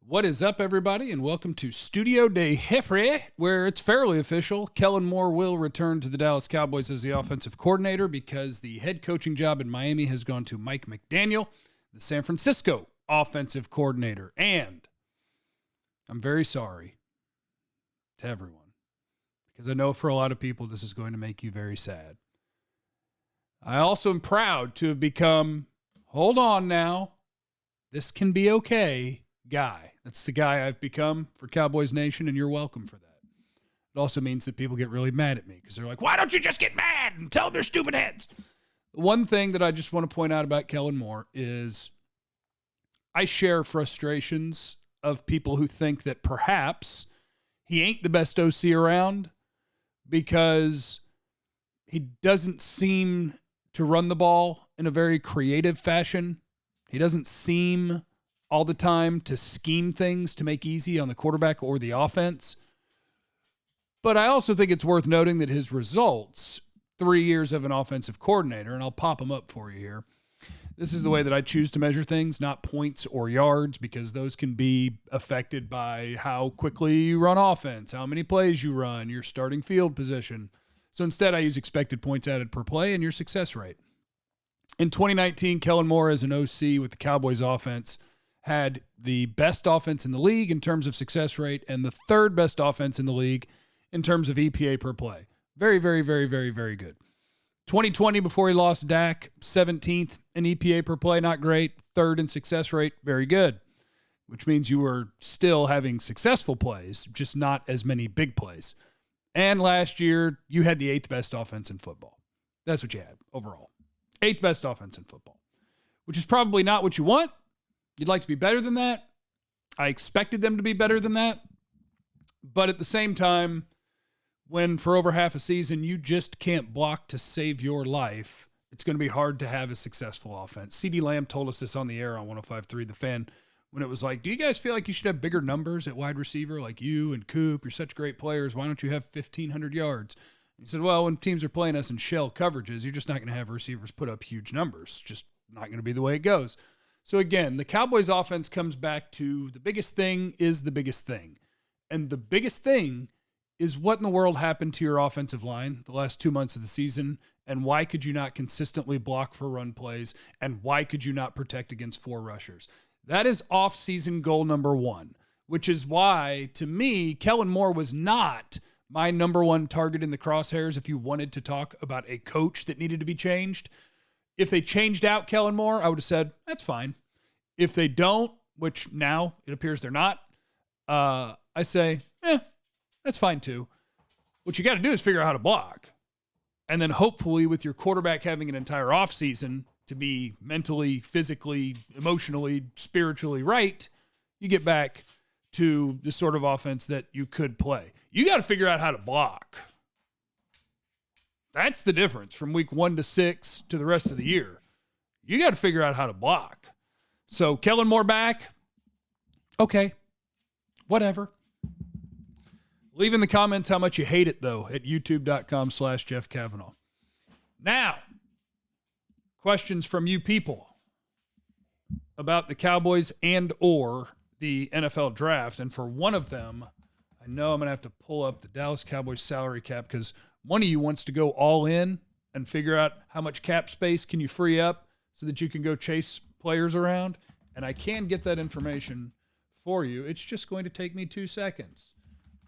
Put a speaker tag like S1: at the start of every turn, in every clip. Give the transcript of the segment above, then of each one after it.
S1: What is up, everybody, and welcome to Studio de Jefre, where it's fairly official. Kellen Moore will return to the Dallas Cowboys as the offensive coordinator because the head coaching job in Miami has gone to Mike McDaniel, the San Francisco offensive coordinator. And I'm very sorry to everyone because I know for a lot of people this is going to make you very sad. I also am proud to have become, hold on now, this can be okay, guy. That's the guy I've become for Cowboys Nation, and you're welcome for that. It also means that people get really mad at me because they're like, why don't you just get mad and tell them their stupid heads? One thing that I just want to point out about Kellen Moore is I share frustrations of people who think that perhaps he ain't the best OC around because he doesn't seem to run the ball in a very creative fashion. He doesn't seem all the time to scheme things to make easy on the quarterback or the offense. But I also think it's worth noting that his results, 3 years of an offensive coordinator, and I'll pop them up for you here. This is the way that I choose to measure things, not points or yards, because those can be affected by how quickly you run offense, how many plays you run, your starting field position. So instead, I use expected points added per play and your success rate. In 2019, Kellen Moore as an OC with the Cowboys offense had the best offense in the league in terms of success rate and the third best offense in the league in terms of EPA per play. Very, very, very, very, very good. 2020, before he lost Dak, 17th in EPA per play, not great. Third in success rate, very good, which means you were still having successful plays, just not as many big plays. And last year, you had the 8th best offense in football. That's what you had overall. 8th best offense in football, which is probably not what you want. You'd like to be better than that. I expected them to be better than that. But at the same time, when for over half a season you just can't block to save your life, it's going to be hard to have a successful offense. C.D. Lamb told us this on the air on 105.3 The Fan when it was like, do you guys feel like you should have bigger numbers at wide receiver like you and Coop? You're such great players. Why don't you have 1,500 yards? He said, well, when teams are playing us in shell coverages, you're just not going to have receivers put up huge numbers. Just not going to be the way it goes. So again, the Cowboys offense comes back to the biggest thing is the biggest thing. And the biggest thing is what in the world happened to your offensive line the last 2 months of the season, and why could you not consistently block for run plays, and why could you not protect against 4 rushers? That is off-season goal number 1, which is why, to me, Kellen Moore was not my number 1 target in the crosshairs if you wanted to talk about a coach that needed to be changed. If they changed out Kellen Moore, I would have said, that's fine. If they don't, which now it appears they're not, I say, that's fine too. What you got to do is figure out how to block. And then hopefully with your quarterback having an entire offseason to be mentally, physically, emotionally, spiritually right, you get back to the sort of offense that you could play. You got to figure out how to block. That's the difference from week 1 to 6 to the rest of the year. You got to figure out how to block. So Kellen Moore back. Okay. Whatever. Leave in the comments how much you hate it, though, at youtube.com/Jeff Cavanaugh. Now, questions from you people about the Cowboys and or the NFL draft. And for one of them, I know I'm going to have to pull up the Dallas Cowboys salary cap because one of you wants to go all in and figure out how much cap space can you free up so that you can go chase players around. And I can get that information for you. It's just going to take me 2 seconds.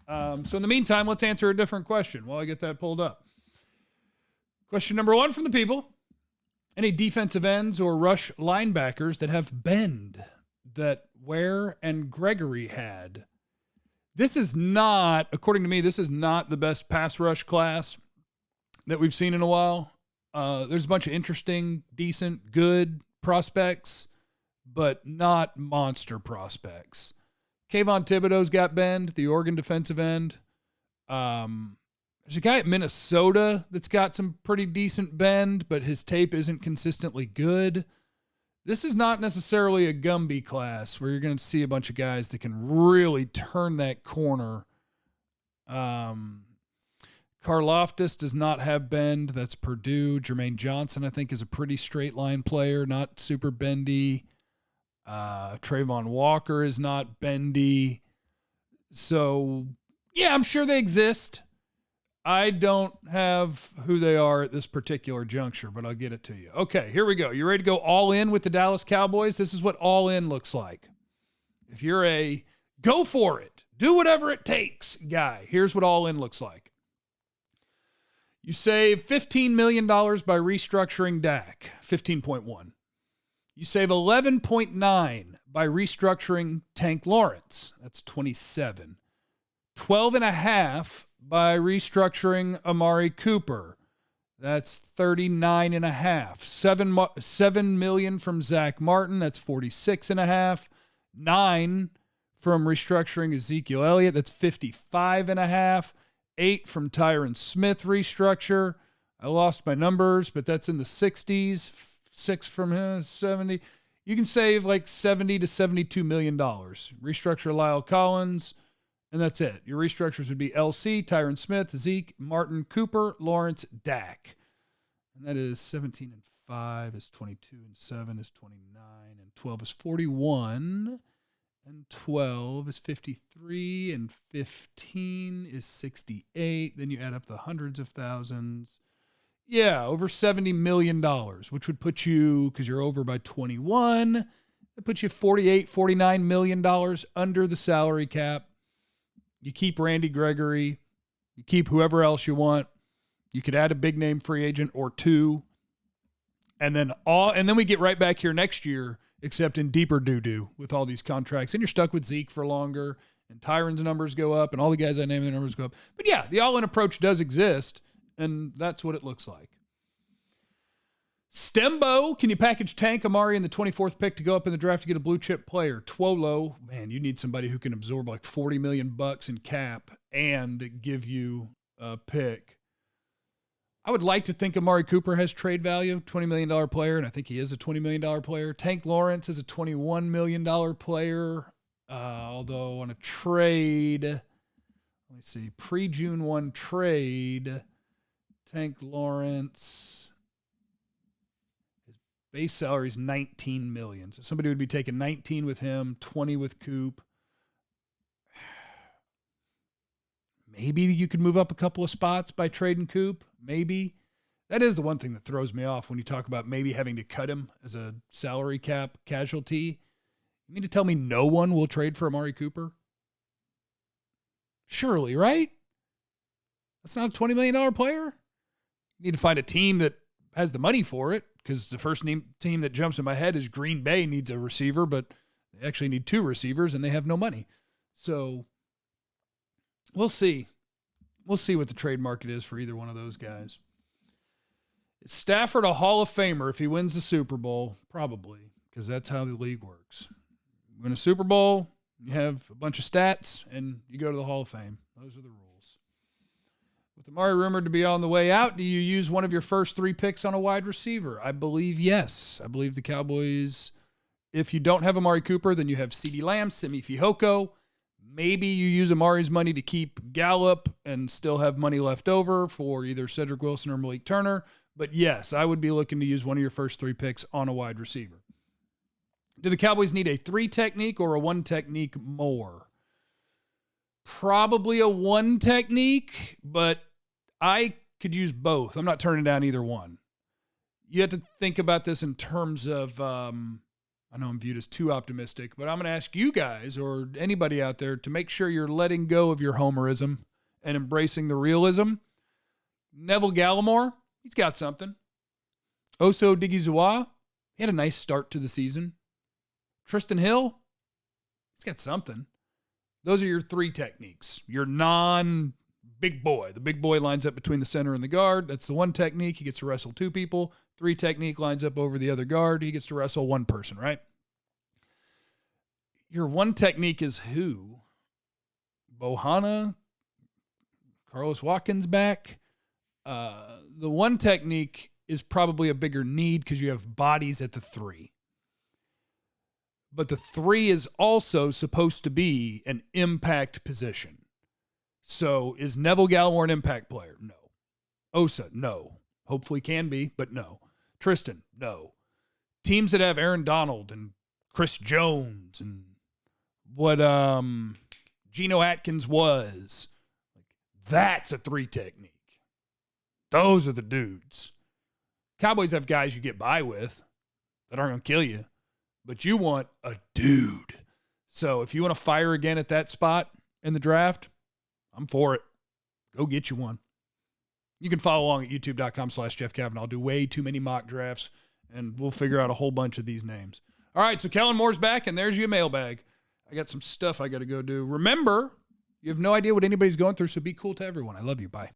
S1: So in the meantime, let's answer a different question while I get that pulled up. Question number 1 from the people. Any defensive ends or rush linebackers that have bend that Ware and Gregory had? This is not, according to me, this is not the best pass rush class that we've seen in a while. There's a bunch of interesting, decent, good prospects, but not monster prospects. Kayvon Thibodeau's got bend, the Oregon defensive end. There's a guy at Minnesota that's got some pretty decent bend, but his tape isn't consistently good. This is not necessarily a Gumby class where you're going to see a bunch of guys that can really turn that corner. Karlaftis does not have bend. That's Purdue. Jermaine Johnson, I think, is a pretty straight line player, not super bendy. Trayvon Walker is not bendy. So, yeah, I'm sure they exist. I don't have who they are at this particular juncture, but I'll get it to you. Okay, here we go. You ready to go all in with the Dallas Cowboys? This is what all in looks like. If you're a go for it, do whatever it takes guy, here's what all in looks like. You save $15 million by restructuring Dak, 15.1. You save 11.9 by restructuring Tank Lawrence. That's 27. 12.5 by restructuring Amari Cooper. That's 39.5. $7 million from Zach Martin. That's 46.5. 9 from restructuring Ezekiel Elliott. That's 55.5. 8 from Tyron Smith restructure. I lost my numbers, but that's in the 60s. 6 from 70. You can save like $70 to $72 million. Restructure Lyle Collins, and that's it. Your restructures would be LC, Tyron Smith, Zeke, Martin, Cooper, Lawrence, Dak. And that is 17 and 5 is 22 and 7 is 29 and 12 is 41 and 12 is 53 and 15 is 68. Then you add up the hundreds of thousands. Yeah, over $70 million, which would put you, because you're over by 21, it puts you $49 million under the salary cap. You keep Randy Gregory. You keep whoever else you want. You could add a big name free agent or two. And then we get right back here next year, except in deeper doo-doo with all these contracts. And you're stuck with Zeke for longer, and Tyron's numbers go up, and all the guys I named, their numbers go up. But yeah, the all-in approach does exist. And that's what it looks like. Stembo, can you package Tank Amari in the 24th pick to go up in the draft to get a blue chip player? Twolo, man, you need somebody who can absorb like $40 million in cap and give you a pick. I would like to think Amari Cooper has trade value, $20 million player, and I think he is a $20 million player. Tank Lawrence is a $21 million player, although on a trade, let me see, pre-June 1 trade, Tank Lawrence, his base salary is $19 million. So somebody would be taking 19 with him, 20 with Coop. Maybe you could move up a couple of spots by trading Coop. Maybe. That is the one thing that throws me off when you talk about maybe having to cut him as a salary cap casualty. You mean to tell me no one will trade for Amari Cooper? Surely, right? That's not a $20 million player? You need to find a team that has the money for it, because the first team that jumps in my head is Green Bay needs a receiver, but they actually need 2 receivers, and they have no money. So we'll see. We'll see what the trade market is for either one of those guys. Is Stafford a Hall of Famer if he wins the Super Bowl? Probably, because that's how the league works. You win a Super Bowl, you have a bunch of stats, and you go to the Hall of Fame. Those are the rules. With Amari rumored to be on the way out, do you use one of your first 3 picks on a wide receiver? I believe yes. I believe the Cowboys, if you don't have Amari Cooper, then you have CeeDee Lamb, Simi Fehoko. Maybe you use Amari's money to keep Gallup and still have money left over for either Cedric Wilson or Malik Turner. But yes, I would be looking to use one of your first 3 picks on a wide receiver. Do the Cowboys need a 3 technique or a 1 technique more? Probably a 1 technique, but I could use both. I'm not turning down either one. You have to think about this in terms of, I know I'm viewed as too optimistic, but I'm going to ask you guys or anybody out there to make sure you're letting go of your homerism and embracing the realism. Neville Gallimore, he's got something. Oso Odighizuwa, he had a nice start to the season. Tristan Hill, he's got something. Those are your 3 techniques. Your non-big boy. The big boy lines up between the center and the guard. That's the 1 technique. He gets to wrestle 2 people. 3 technique lines up over the other guard. He gets to wrestle 1 person, right? Your 1 technique is who? Bohanna? Carlos Watkins back? The 1 technique is probably a bigger need because you have bodies at the 3. But the 3 is also supposed to be an impact position. So is Neville Gallimore an impact player? No. Osa, no. Hopefully can be, but no. Tristan, no. Teams that have Aaron Donald and Chris Jones and what Geno Atkins was. That's a 3 technique. Those are the dudes. Cowboys have guys you get by with that aren't going to kill you, but you want a dude. So if you want to fire again at that spot in the draft, I'm for it. Go get you one. You can follow along at youtube.com/Jeff Cavanaugh. I'll do way too many mock drafts, and we'll figure out a whole bunch of these names. All right, so Kellen Moore's back, and there's your mailbag. I got some stuff I got to go do. Remember, you have no idea what anybody's going through, so be cool to everyone. I love you. Bye.